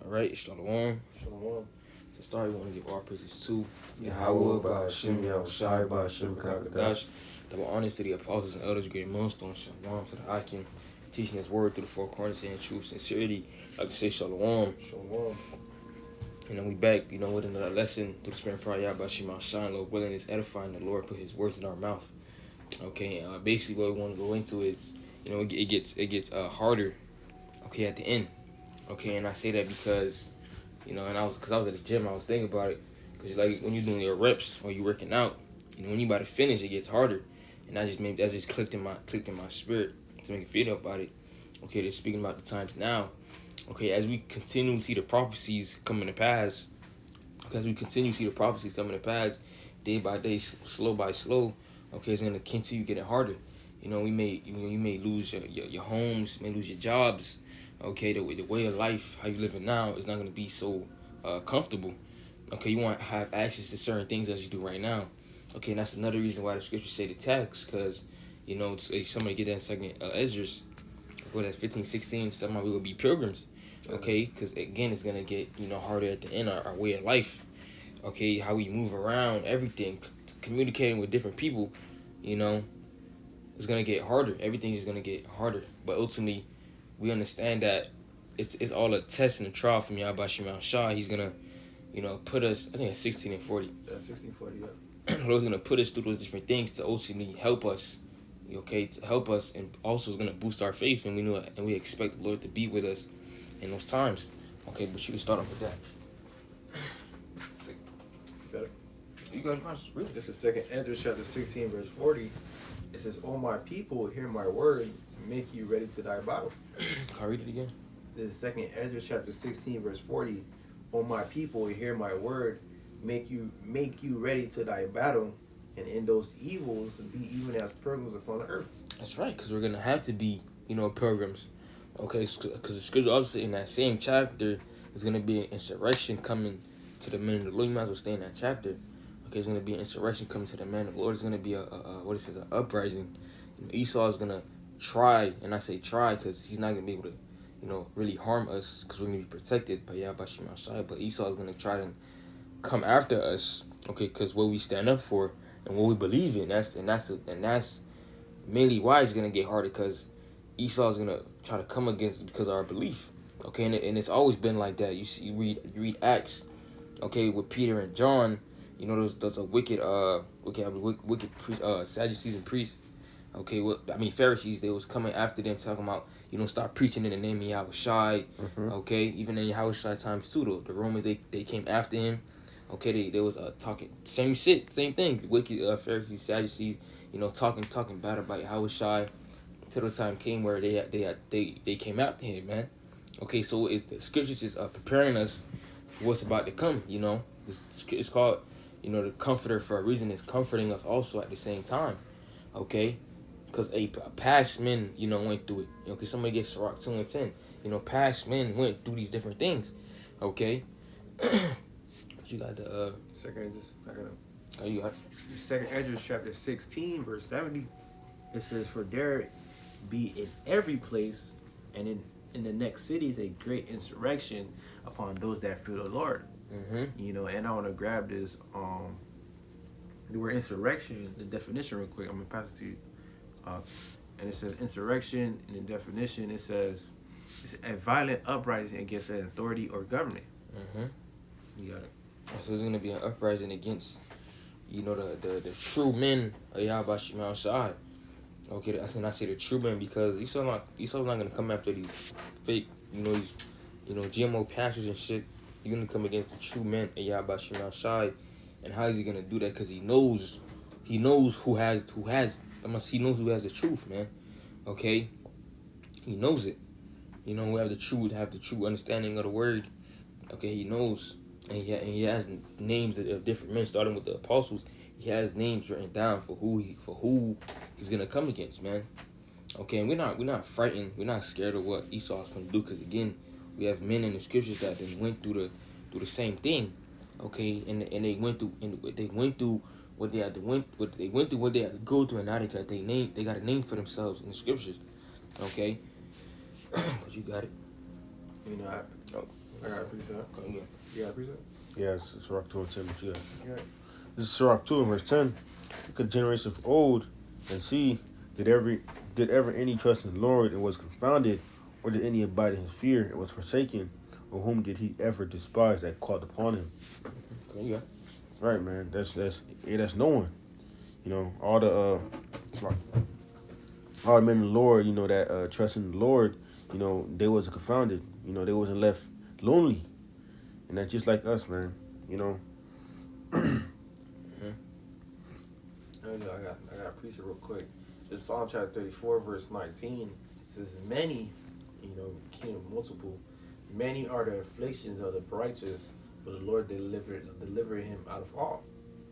All right, Shalom. Shalom. To start, we want to give our praises to Yahweh by Hashem, Yahushai by Hashem, Kakadash. Double honors to the apostles and elders, great millstone, Shalom to the Hakim, teaching his word through the four corners and truth, sincerity. Like to say Shalom. Shalom. We back, with another lesson through the spirit of prayer, by Shema Shine, Lord willing, is edifying the Lord, put his words in our mouth. Okay, basically what we want to go into is, it gets harder, at the end. Okay, and I say that because, and I was at the gym, I was thinking about it, because like when you're doing your reps or you working out, when you about to finish, it gets harder, and that just clicked in my spirit to make a video about it. Okay, they're speaking about the times now. Okay, as we continue to see the prophecies coming to pass, day by day, slow by slow, okay, it's gonna continue getting harder. You may lose your homes, may lose your jobs. Okay, the way of life, how you living now, is not going to be so comfortable. Okay, you want to have access to certain things as you do right now. Okay, and that's another reason why the scriptures say the tax, because, somebody get that in second Esdras, go to 15:16, somehow we will be pilgrims. Okay, because again, it's going to get, harder at the end, our way of life. Okay, how we move around, everything, communicating with different people, it's going to get harder. Everything is going to get harder. But ultimately, we understand that it's all a test and a trial from Yahweh Shema Shah. He's gonna, put us. I think it's 16 and 40. Yeah, 1640. Yeah. Lord's gonna put us through those different things to ultimately help us. Okay, to help us, and also is gonna boost our faith, and we expect the Lord to be with us in those times. Okay, but you can start off with that. Better. You got to read. This is second Esdras chapter 16, verse 40. It says, "O my people, hear my word, make you ready to thy battle." Can I read it again? This is second Esdras chapter 16, verse 40. "O my people, hear my word, make you ready to thy battle, and in those evils be even as pilgrims upon the earth." That's right, because we're gonna have to be, pilgrims. Okay, because the scripture obviously in that same chapter is gonna be an insurrection coming to the men of the Lord. You might as well stay in that chapter. Okay, there's gonna be an insurrection coming to the man of the Lord. It's gonna be an uprising. Esau is gonna try, and I say try because he's not gonna be able to, really harm us because we're gonna be protected by Yahweh Shema Shai. But Esau is gonna try and come after us, okay, because what we stand up for and what we believe in, that's mainly why it's gonna get harder, because Esau is gonna try to come against us because of our belief, okay, and it's always been like that. You read Acts, okay, with Peter and John, those are wicked priest, Sadducees and priests. Okay, Pharisees, they was coming after them, talking about, start preaching in the name of Yahushai. Okay, even in Yahushai times too, the Romans, they came after him. Okay, they was talking same shit, same thing. Wicked Pharisees, Sadducees, talking bad about Yahushai. Till the time came where they came after him, man. Okay, so the scriptures is preparing us for what's about to come. It's called, the Comforter for a reason. It's comforting us also at the same time. Okay. Because past men, went through it. Because somebody gets Sirach 2 and 10. Past men went through these different things. Okay? But you got the... Second Esdras, Oh, you got... Second Esdras chapter 16, verse 70. It says, "For there be in every place and in the next cities a great insurrection upon those that fear the Lord." And I want to grab this, the word insurrection, the definition real quick. I'm going to pass it to you. And it says insurrection. In the definition, it says it's a violent uprising against an authority or government. You got it. So there's gonna be an uprising against, the true men of Yahweh Shema Shai. Okay, I say the true men because Esau's not gonna come after these fake, these, GMO pastors and shit. He's gonna come against the true men of Yahweh Shema Shai. And how is he gonna do that? Because he knows who has he knows who has the truth, man. Okay, he knows it. Who have the true understanding of the word. Okay, he knows, and he has names of different men, starting with the apostles. He has names written down for who he's gonna come against, man. Okay, and we're not frightened. We're not scared of what Esau's gonna do, because again, we have men in the scriptures that they went through the same thing. Okay, and they went through what they had to go through, and now they got a name for themselves in the scriptures. Okay, but you got it. You know, I got a precept. Go again. You got a precept? Yeah, it's Sirach 2 and 10. But yeah. Yeah. This is Sirach 2 and verse 10. Look at the generation of old and see, did ever any trust in the Lord and was confounded, or did any abide in his fear and was forsaken, or whom did he ever despise that called upon him? Go, you got. Right, man. That's no one. You know, all the men of the Lord, you know, that trust in the Lord, you know, they wasn't confounded. You know, they wasn't left lonely. And that's just like us, man. You know. I got a precept real quick. Just Psalm chapter 34, verse 19. It says, many, you know, king multiple, many are the afflictions of the righteous, but the Lord deliver him out of all.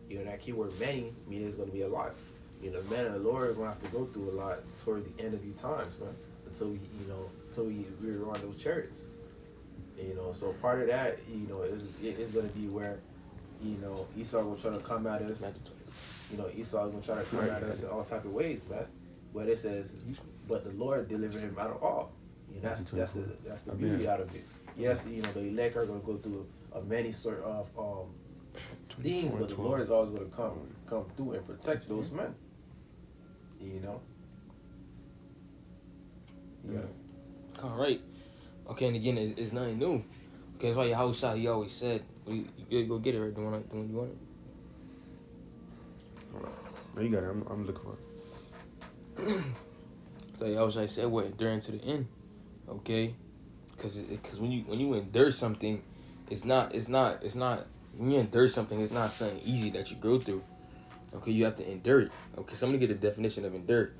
You know, that keyword many means there's going to be a lot. You know, man of the Lord is going to have to go through a lot toward the end of these times, man, until we're on those chariots. You know, so part of that, you know, is going to be where, you know, Esau will try to come at us. You know, Esau is going to try to come at us in all type of ways, man. But it says, but the Lord delivered him out of all. You know, that's the beauty out of it. Yes, you know, the elect are going to go through a many sort of things, but the Lord is always going to come through and protect those men. You know? Yeah. All right. Okay, and again, it's nothing new. Okay, that's why your house shot, he always said, you go get it, right? The one you want it. No, you got it. I'm looking for it. So your house, I said, what, enduring to the end. Okay? Because when you endure something, it's not when you endure something, it's not something easy that you go through. Okay, you have to endure it. Okay, so I'm gonna get a definition of endure.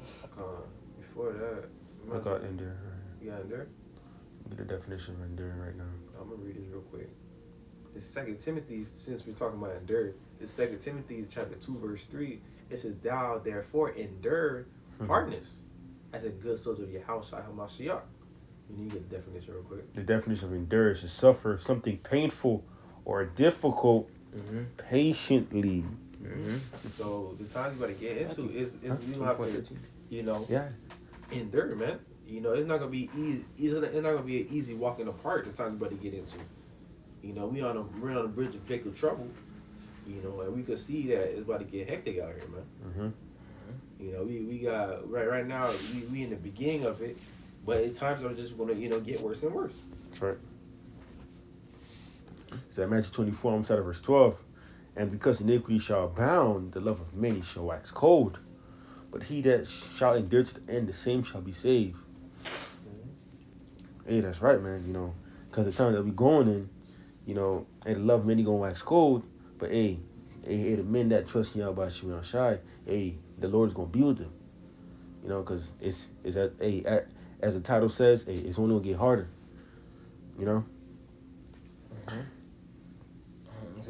Before that, I got endure. You got endure? Get a definition of enduring right now. I'm gonna read this real quick. It's 2 Timothy, since we're talking about endure. It's 2 Timothy chapter 2, verse 3. It says, thou therefore endure hardness as a good soldier of Yahushua HaMashiach. You need to get the definition real quick. The definition of endure is to suffer something painful or difficult patiently. So the times you got to get into is we don't have to, you know, endure, man. You know, it's not gonna be easy. It's not gonna be an easy walk in the park. The times you about to get into. You know, we're on the bridge of Jacob trouble. You know, and we could see that it's about to get hectic out here, man. You know, we got right now we in the beginning of it, but at times are just gonna get worse and worse. That's right. So Matthew 24, I'm starting verse 12. And because iniquity shall abound, the love of many shall wax cold. But he that shall endure to the end, the same shall be saved. Hey, that's right, man. You know, because the time that we going in, you know, the love of many gonna wax cold. But hey, the men that trust in Yahweh Shemel Shai, hey, the Lord is gonna be with them. You know, because it's as the title says, hey, it's only gonna get harder. You know. It's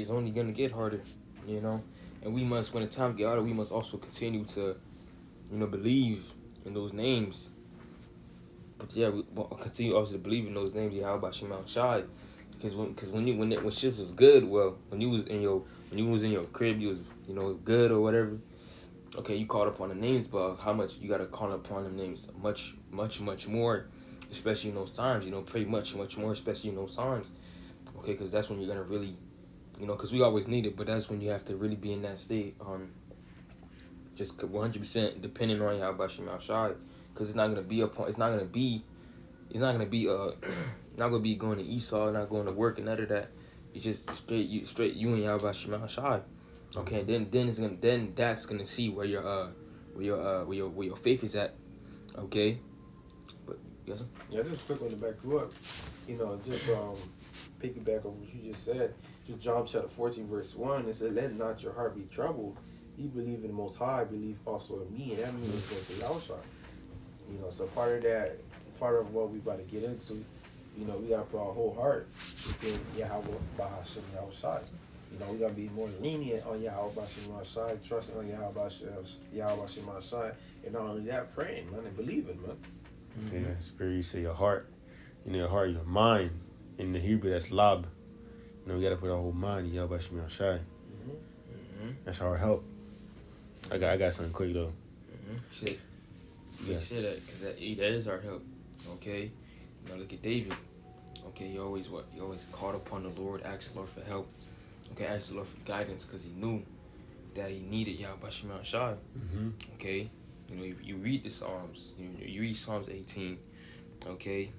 only gonna get harder, you know, and we must, when the times get harder, we must also continue to, you know, believe in those names. But yeah, we continue also to believe in those names, Yahweh Shemel Shai, because when shit was good, well, when you was in your crib, you was, you know, good or whatever. Okay, you called upon the names, but how much you gotta call upon them names much more, especially in those times. You know, pray much more, especially in those times. Okay, because that's when you're gonna really, you know, because we always need it, but that's when you have to really be in that state, just 100% depending on Yahweh Shemel Shai, because it's not gonna be going to Esau, not going to work and none of that. It's just straight you and Yahweh Shemel Shai. Okay, then that's gonna see where your faith is at. Okay, but yes. Yeah, just quick one to back you up. You know, just piggyback on what you just said. Just John chapter 14, verse 1. It said, "Let not your heart be troubled. You believe in the Most High, believe also in me." And that means going to Yahushua. You know, so part of what we about to get into, you know, we got to put our whole heart within Yahweh Bahashim Yahushua. You know, we got to be more lenient on Yahweh Bahashim Yahushua, trusting on Yahweh Bahashim Yahushua, and not only that, praying, man, and believing, man. Yeah, spirit, you say your heart. You know, your heart, your mind. In the Hebrew, that's lab. You know, we got to put our whole mind in Yahweh Shemel Shai. That's our help. I got something quick, though. Shit. You say that, because that is our help. Okay? Now look at David. Okay, he always what? He always called upon the Lord, asked the Lord for help. Okay, asked the Lord for guidance because he knew that he needed Yahweh Shema Shai. Okay, you read the Psalms. You read Psalms 18. Okay,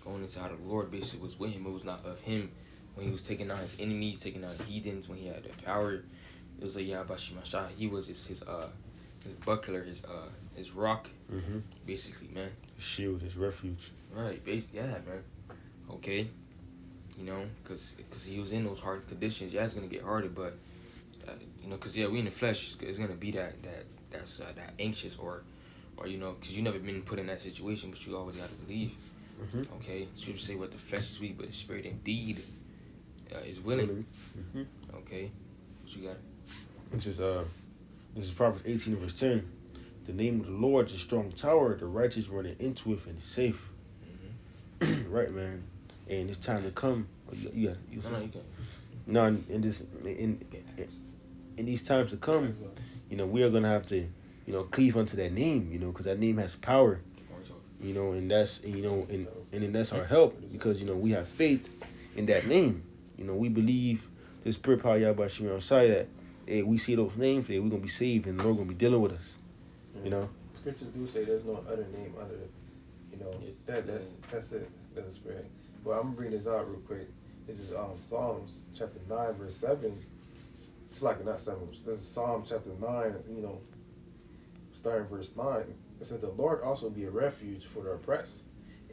going into how the Lord basically was with him. It was not of him when he was taking out his enemies, taking out heathens, when he had the power. It was like Yahweh Shema Shai. He was his buckler, his rock, basically, man. His shield, his refuge. Right, yeah, man. Okay, because he was in those hard conditions. Yeah, it's gonna get harder, but because we in the flesh, it's gonna be that anxious or because you never been put in that situation, but you always gotta believe. Okay, Scripture say what the flesh is weak, but the spirit indeed is willing. Okay, what you got? This is Proverbs 18 verse 10. The name of the Lord is a strong tower. The righteous running into it and is safe. Right, man. And it's time to come. You can. No, in these times to come, we are gonna have to, cleave unto that name, because that name has power. And that's and then that's our help because we have faith in that name. We believe the spirit power Yahweh Shema Shai that we see those names, we're gonna be saved and the Lord gonna be dealing with us. Scriptures do say there's no other name under that's it. That's the spirit. But I'm gonna bring this out real quick. This is Psalms chapter 9 verse 7. It's like not 7. This is Psalm chapter 9. Starting verse 9. It says the Lord also be a refuge for the oppressed,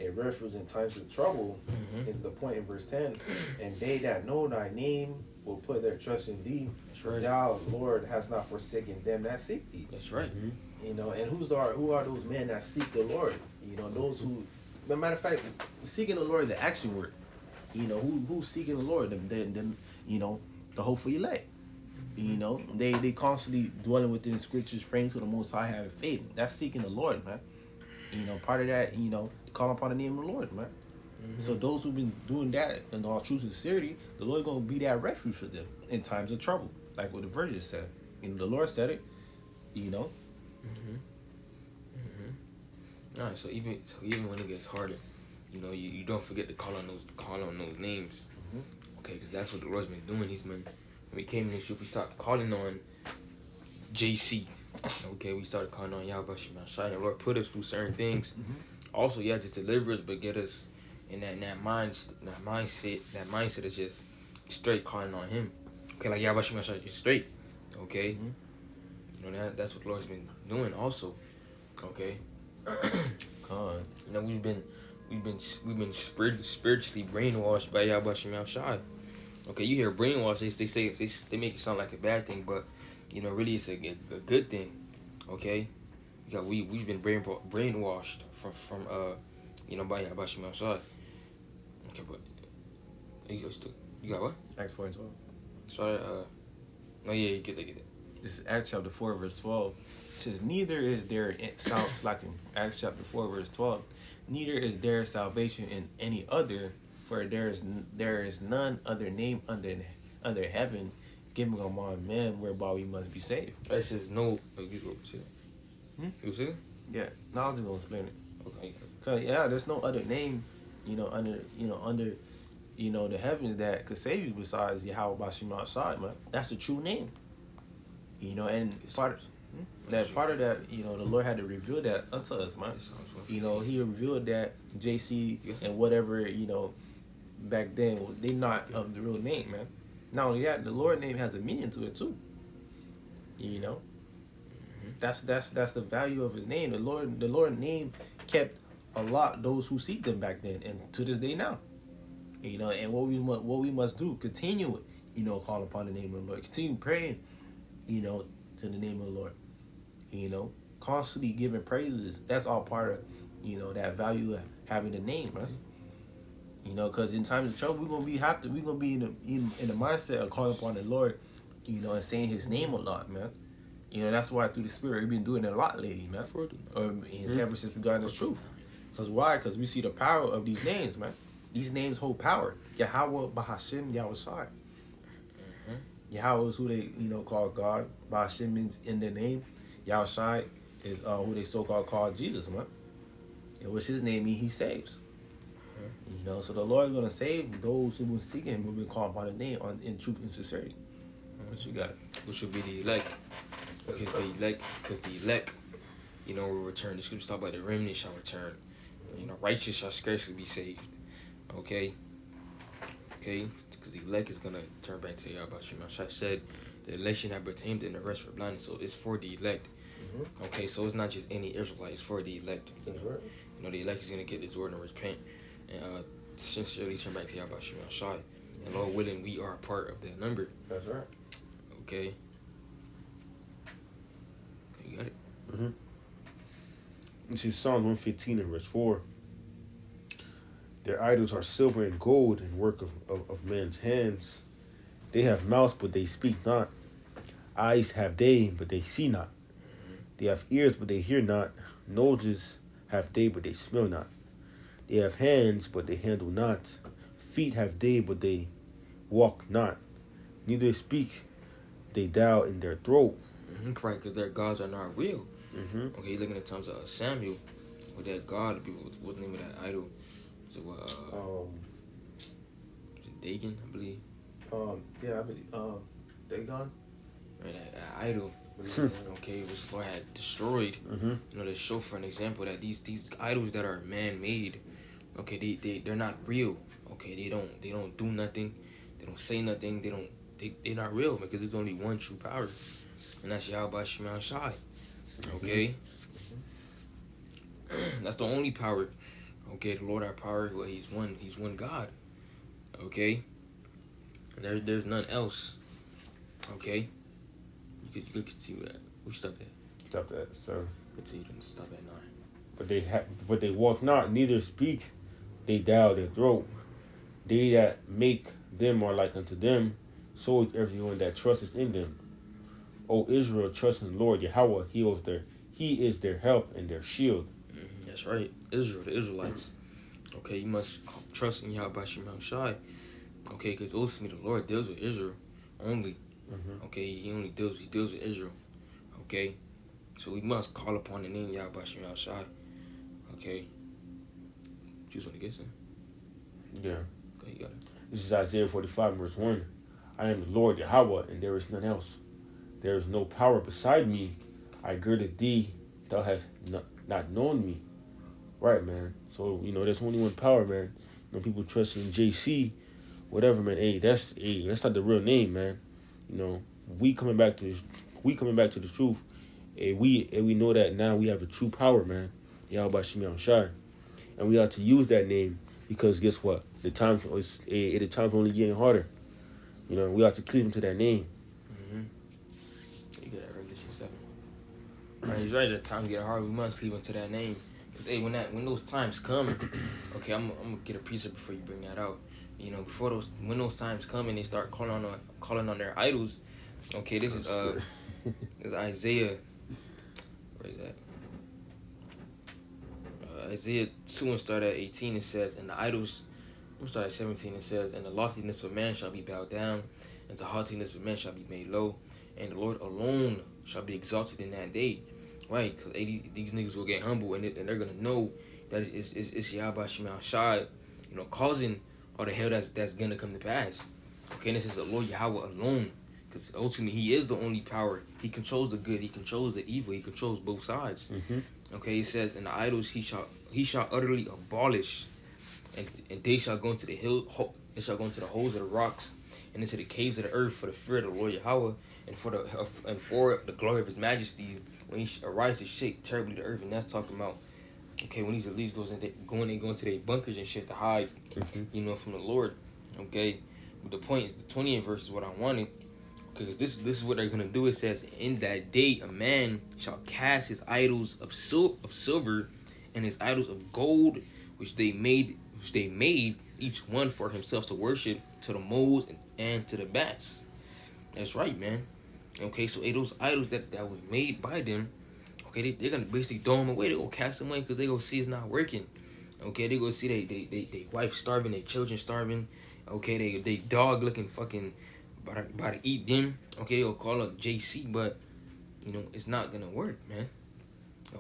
a refuge in times of trouble. Is the point in verse 10. And they that know thy name will put their trust in thee. That's right. Thou, Lord, hast not forsaken them that seek thee. That's right. And who are those men that seek the Lord? Those who, as a matter of fact, seeking the Lord is the action word. Who's seeking the Lord? Them, the hopeful elect. They constantly dwelling within scriptures, praying to the Most High, having faith. That's seeking the Lord, man. Part of that, call upon the name of the Lord, man. So those who've been doing that in all truth and sincerity, the Lord gonna be that refuge for them in times of trouble, like what the Virgin said. The Lord said it. All right, so even when it gets harder, you don't forget to call on those names, okay? Because that's what the Lord's been doing. When we came in this truth, we started calling on JC, okay? We started calling on Yahweh Shema Shai. The Lord put us through certain things. Also, just deliver us, but get us in that mindset of just straight calling on Him, okay? Like Yahweh Shema Shai, just straight, okay? That's what the Lord's been doing also, okay? We've been spiritually brainwashed by Yahweh Shema Shai. Okay, you hear brainwash, they make it sound like a bad thing, but really it's a good thing. Okay, because we've been brainwashed from by Yahweh Shema Shai. Okay, but you got what? Acts 4 and 12. Sorry, no, yeah, you get that. This is Acts chapter 4 verse 12. It says, neither is there Acts chapter 4 verse 12. Neither is there salvation in any other, for there is none other name under heaven given among men whereby we must be saved. It says no. You go see that. You see it? Yeah. No, I'm just gonna explain it. Okay. Cause there's no other name, under the heavens that could save you besides Yahweh Shema Shai, man. That's the true name. And part of that, the Lord had to reveal that unto us, man. He revealed that JC and whatever, back then, they not of the real name, man. Not only that, the Lord name has a meaning to it too. That's the value of His name. The Lord name kept a lot those who seek them back then, and to this day now. And what we must do, continue, call upon the name of the Lord, continue praying, to the name of the Lord. Constantly giving praises. That's all part of, that value of having the name, right? Because in times of trouble, we're gonna be in the mindset of calling upon the Lord, and saying His name a lot, man. That's why through the Spirit we've been doing it a lot lately, man. Ever since we got in this truth. Because why? Because we see the power of these names, man. These names hold power. Yahweh, Bahashim, Yahweh Shai. Yahweh is who they, call God. Bahashim means in their name. Yahweh Shai is who they so-called call Jesus, man. And what's His name mean? He saves. You know, so the Lord is gonna save those who will seek Him, who will call upon His name in truth and sincerity. What you got? Which will be the elect. Because the elect, you know, will return. The scriptures talk about the remnant shall return. You know, righteous shall scarcely be saved. Okay? Okay? Because the elect is going to turn back to Yahweh Shema. Shai said, the election have pertained and the rest were blinded. So it's for the elect. Okay? So it's not just any Israelite. It's for the elect. That's right. You know, the elect is going to get this word and repent. And sincerely turn back to Yahweh Shema Shai. And Lord willing, we are a part of that number. That's right. Okay? Okay, you got it? Mm-hmm. This is Psalm 115 and verse 4. Their idols are silver and gold and work of men's hands. They have mouths, but they speak not. Eyes have they, but they see not. They have ears, but they hear not. Noses have they, but they smell not. They have hands, but they handle not. Feet have they, but they walk not. Neither speak they thou in their throat. Right, because their gods are not real. Mm-hmm. Okay, looking at times of Samuel, with that god, what's the name of that idol? So, is it Dagon, I believe? Yeah, I believe, Dagon? Right, that idol, okay, which the Lord had destroyed. Mm-hmm. You know, to show for an example that these idols that are man-made, okay, they're not real. Okay, they don't do nothing, they don't say nothing, they're not real because there's only one true power, and that's Yahweh Shema Shai. Okay, that's the only power. Okay, the Lord our power. Well, He's one God. Okay, and there's none else. Okay, you could continue that. We stop there. Stop that, sir. Continue to stop at 9. But they walk not, neither speak they thou their throat. They that make them are like unto them, so is everyone that trusteth in them. O Israel, trust in the Lord Yahweh. He is their help and their shield. That's right, Israel, the Israelites. Okay, you must trust in Yahweh Shema Shai. Okay, because ultimately the Lord deals with Israel only. Okay, He only deals with Israel. Okay, so we must call upon the name Yahweh Shema Shai. Okay, you just want to get some? Yeah. Okay, you got it. This is Isaiah 45 verse 1. I am the Lord Yahweh, and there is none else. There is no power beside me. I girded thee, thou hast not known me. Right, man. So, you know, there's only one power, man. You know, people trust in JC, whatever, man. That's not the real name, man. You know, we coming back to the truth. We know that now we have the true power, man. Yahweh Shema Shai. And we ought to use that name because guess what? The times only getting harder. You know, we ought to cleave into that name. You got that Revelation 7. Right, he's right. The time get hard. We must cleave into that name. Cause when those times come, okay, I'm gonna get a precept before you bring that out. You know, when those times come and they start calling on their idols. Okay, this is this is Isaiah. Where is that? Isaiah 2 and start at 18. It says, and the idols. We'll start at 17. It says, and the loftiness of man shall be bowed down, and the haughtiness of man shall be made low, and the Lord alone shall be exalted in that day. Right? Because these niggas will get humble, and they're going to know that it's Yahweh Shema Shai, you know, causing all the hell that's going to come to pass. Okay, and this is the Lord Yahweh alone, because ultimately He is the only power. He controls the good, He controls the evil, He controls both sides. Okay, He says, and the idols He shall utterly abolish, and they shall go into the they shall go into the holes of the rocks, and into the caves of the earth for the fear of the Lord Yahweh, and for the glory of His majesty, when He arises to shake terribly the earth. And that's talking about, okay, when these elites go into their bunkers and shit to hide, you know, from the Lord. Okay, but the point is, the 20th verse is what I wanted, because this is what they're gonna do. It says, in that day a man shall cast his idols of silver and his idols of gold, which they made each one for himself to worship, to the moles and to the bats. That's right, man. Okay, so those idols that was made by them, okay, they're gonna basically throw them away. They gonna cast them away because they gonna see it's not working. Okay, they gonna see they wife starving, their children starving. Okay, they dog looking fucking about to eat them. Okay, they gonna call up JC, but you know it's not gonna work, man.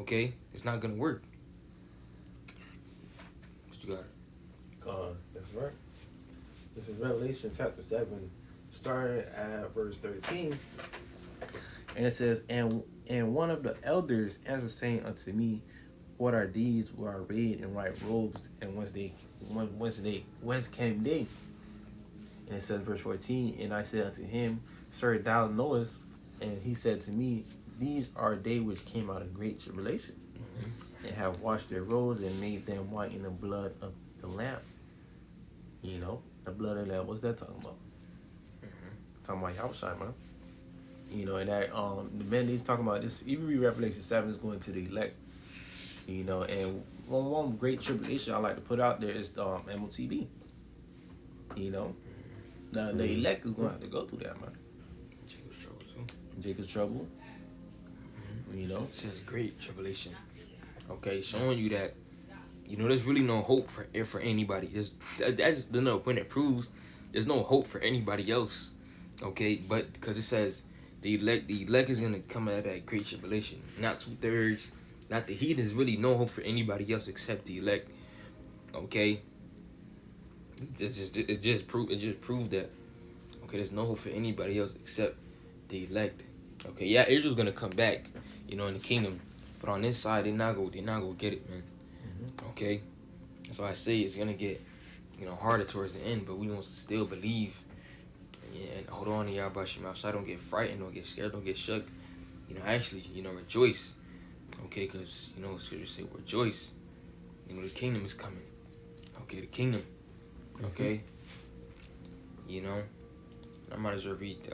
Okay, it's not gonna work. What you got? That's right. This is Revelation chapter 7, starting at verse 13. And it says, and one of the elders answered, saying unto me, what are these who are arrayed in white robes, and whence came they? And it says, verse 14, and I said unto him, Sir, thou knowest. And he said to me, these are they which came out of great tribulation, and have washed their robes and made them white in the blood of the Lamb. You know, the blood of the Lamb. What's that talking about? Talking about Yahushua, man. You know, and that the man he's talking about this. Even read Revelation 7 is going to the elect. You know, and one great tribulation I like to put out there is MOTB. You know, the elect is going to have to go through that, man. Jacob's trouble too. Jacob's trouble. You know, it says great tribulation. Okay, showing you that, you know, there's really no hope for anybody. That's the point it proves. There's no hope for anybody else. Okay, but because it says the elect is gonna come out of that great tribulation. Not 2/3, not the heat. There's really no hope for anybody else except the elect. Okay. It just proved that. Okay, there's no hope for anybody else except the elect. Okay, yeah, Israel's gonna come back, you know, in the kingdom, but on this side, they're not gonna get it, man. Okay, so I say it's gonna get, you know, harder towards the end, but we want to still believe. Yeah, and hold on to Yahweh Shema. So I don't get frightened, don't get scared, don't get shook. You know, actually, you know, rejoice. Okay, because, you know, scripture say rejoice. You know, the kingdom is coming. Okay, the kingdom. Okay. You know, I might as well read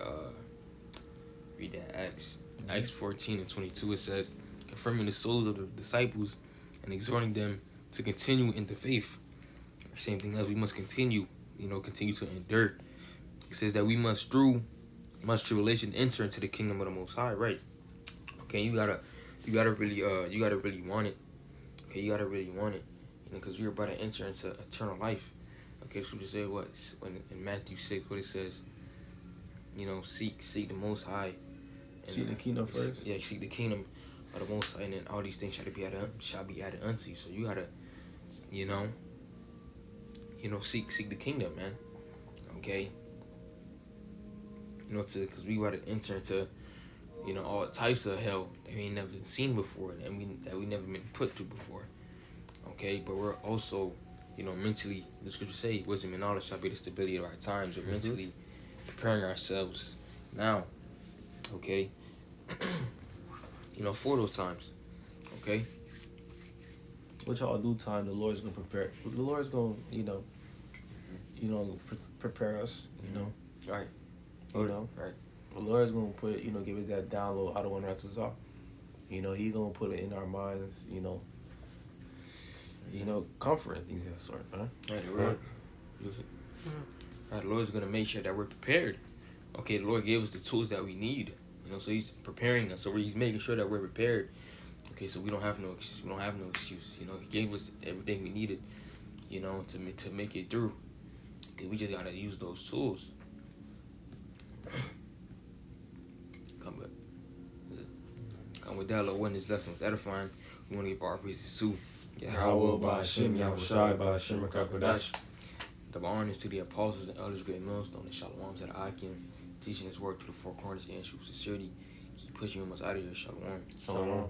that Acts. Acts 14:22. It says, confirming the souls of the disciples and exhorting them to continue in the faith. Same thing as we must continue to endure. It says that we must through much tribulation enter into the kingdom of the Most High, right? Okay, you gotta really want it. Okay, you gotta really want it, you know, because we're about to enter into eternal life. Okay, scripture say what in Matthew 6, what it says, you know, seek the Most High. And seek the kingdom first. Yeah, seek the kingdom of the Most High, and then all these things shall be added unto you. So you gotta, you know, seek the kingdom, man. Okay. You know, because we got to enter into, you know, all types of hell that we ain't never seen before, and that we never been put to before. Okay, but we're also, you know, mentally, the scripture say, wisdom and knowledge shall be the stability of our times. We're mentally preparing ourselves now. Okay. You know, for those times. Okay. Which all due time, the Lord's gonna prepare. The Lord's gonna, prepare us. You know, Right. You know, Right. The Lord's gonna put, give us that download. How to one us off. You know, He gonna put it in our minds. Comfort and things of that sort, man. Right. The Lord's gonna make sure that we're prepared. Okay, the Lord gave us the tools that we need. You know, so He's preparing us. So He's making sure that we're prepared. Okay, so we don't have no excuse. You know, He gave us everything we needed, you know, to make it through. Okay, we just gotta use those tools. Come with that, Lord, when this lesson was edifying, we want to give our praises to Yahweh, Ba'ashem, Yahushai, Ba'ashem, Rakakodash. The honors to the apostles and elders, great millstone, and shalom to the Akim, teaching His word to the four corners and true sincerity. Keep pushing us out of here. Shalom. Shalom.